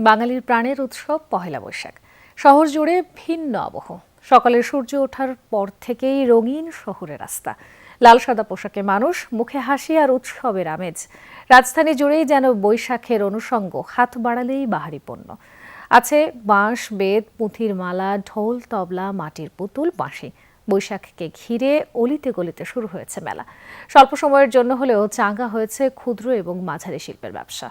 বাঙালির প্রাণের উৎসব পহেলা বৈশাখ। শহর জুড়ে ভিন্ন আবহ। সকালে সূর্য ওঠার পর থেকেই রঙিন শহরের রাস্তা, লাল সাদা পোশাকে মানুষ, মুখে হাসি আর উৎসবের আমেজ। রাজধানী জুড়েই যেন বৈশাখের অনুষঙ্গ, হাত বাড়ালেই বাহারি পণ্য। আছে বাঁশ, বেত, পুঁথির মালা, ঢোল, তবলা, মাটির পুতুল, বাঁশি। বৈশাখকে ঘিরে অলিতে গলিতে শুরু হয়েছে মেলা। স্বল্প সময়ের জন্য হলেও চাঙ্গা হয়েছে ক্ষুদ্র এবং মাঝারি শিল্পের ব্যবসা।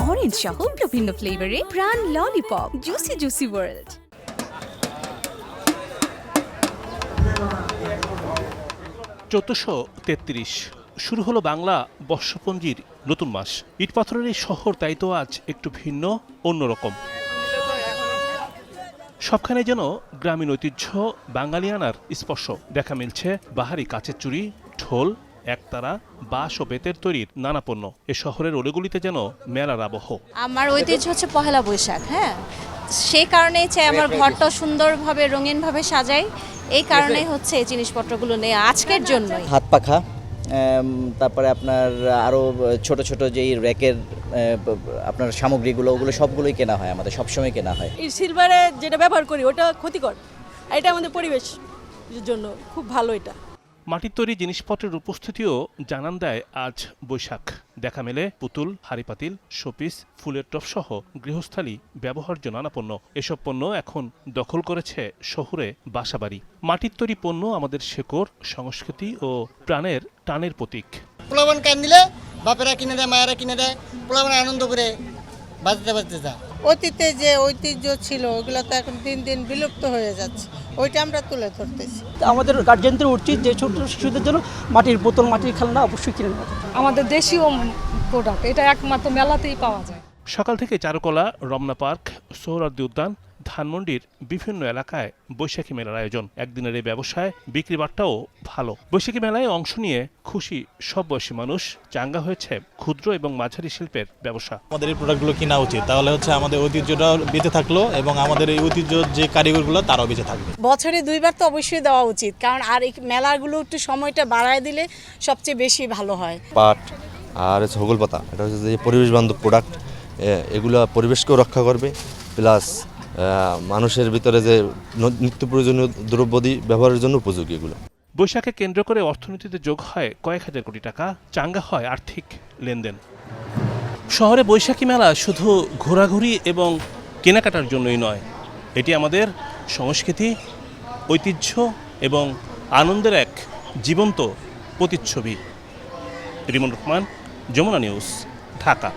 অরেঞ্জ সহ বিভিন্ন ফ্লেভারে প্রাণ ললিপপ, জুসি জুসি ওয়ার্ল্ড। শুরু হলো বাংলা বর্ষপঞ্জির নতুন মাস। ইট পাথরের এই শহর তাই তো আজ একটু ভিন্ন, অন্যরকম। সবখানে যেন গ্রামীণ ঐতিহ্য, বাঙালিয়ানার স্পর্শ দেখা মিলছে। বাহারি কাচের চুড়ি, ঢোল, একতারা, বাঁশ ও বেতের তৈরির নানা পণ্য। এ শহরের অলিগলিতে যেন মেলার আবহ। আমার ঐতিহ্য হচ্ছে পহেলা বৈশাখ, হ্যাঁ, সেই কারণেই চাই আমার ঘরটা সুন্দরভাবে রঙিনভাবে সাজাই। এই কারণেই হচ্ছে এই জিনিসপত্রগুলো নেই আজকের জন্যই। হাত পাখা, তারপরে আপনার আরও ছোট ছোট যেই র্যাকের আপনার সামগ্রীগুলো, ওগুলো সবগুলোই কেনা হয়, আমাদের সবসময় কেনা হয়। এই সিলভারে যেটা ব্যবহার করি ওটা ক্ষতিকর, এটা আমাদের পরিবেশের জন্য খুব ভালো। এটা মাটির তৈরি জিনিসপত্রের উপস্থিতিও জানান দেয় আজ বৈশাখ। দেখা মেলে পুতুল, হাঁড়িপাতিল, শোপিস, ফুলের টপ সহ গৃহস্থালী ব্যবহার্য নানা পণ্য। এসব পণ্য এখন দখল করেছে শহুরে বাসাবাড়ি। মাটির তৈরি পণ্য আমাদের শেকড়, সংস্কৃতি ও প্রাণের টানের প্রতীক। পোলাবন কান দিলে বাপেরা কিনে দেয়, মায়েরা কিনে দেয়, পোলাবন আনন্দ করে বাজতে বাজতে যায়। অতীতে যে ঐতিহ্য ছিল ওগুলো তো এখন দিন দিন বিলুপ্ত হয়ে যাচ্ছে, ওইটা আমরা তুলে ধরতেছি। আমাদের গার্জেনদের উচিত যে ছোট শিশুদের জন্য মাটির বোতল, মাটির খেলনা অবশ্যই কিনে নেওয়া। আমাদের দেশীয় প্রোডাক্ট, এটা একমাত্র মেলাতেই পাওয়া যায়। সকাল থেকে চারুকলা, রমনা পার্ক, সোহরাওয়ার্দী উদ্যান, ধানমন্ডির বিভিন্ন এলাকায় বৈশাখী মেলার আয়োজন। একদিনের এই ব্যবসায় বিক্রি বাট্টাও ভালো। বৈশাখী মেলায় অংশ নিয়ে খুশি সব বয়সী মানুষ। চাঙ্গা হয়েছে ক্ষুদ্র এবং মাঝারি শিল্পের ব্যবসা। আমাদের এই প্রোডাক্টগুলো কেনা উচিত, তাহলে হচ্ছে আমাদের ঐতিহ্যটাও বেঁচে থাকলো এবং আমাদের এই ঐতিহ্য যে কারিগরগুলো তারাও বেঁচে থাকবে। বছরে 2 বার তো অবশ্যই দেওয়া উচিত, কারণ আর এই মেলাগুলো একটু সময়টা বাড়ায় দিলে সবচেয়ে বেশি ভালো হয়। পাট আর হচ্ছে হগল পাতা, এটা হচ্ছে যে পরিবেশ বান্ধব প্রোডাক্ট, এগুলো পরিবেশকেও রক্ষা করবে, প্লাস মানুষের ভিতরে যে নিত্য প্রয়োজনীয় দ্রব্যাদি ব্যবহারের জন্য উপযোগী। এগুলো বৈশাখকে কেন্দ্র করে অর্থনীতিতে যোগ হয় কয়েক হাজার কোটি টাকা, চাঙ্গা হয় আর্থিক লেনদেন। শহরে বৈশাখী মেলা শুধু ঘোরাঘুরি এবং কেনাকাটার জন্যই নয়, এটি আমাদের সংস্কৃতি, ঐতিহ্য এবং আনন্দের এক জীবন্ত প্রতিচ্ছবি। রিমন রহমান, যমুনা নিউজ, ঢাকা।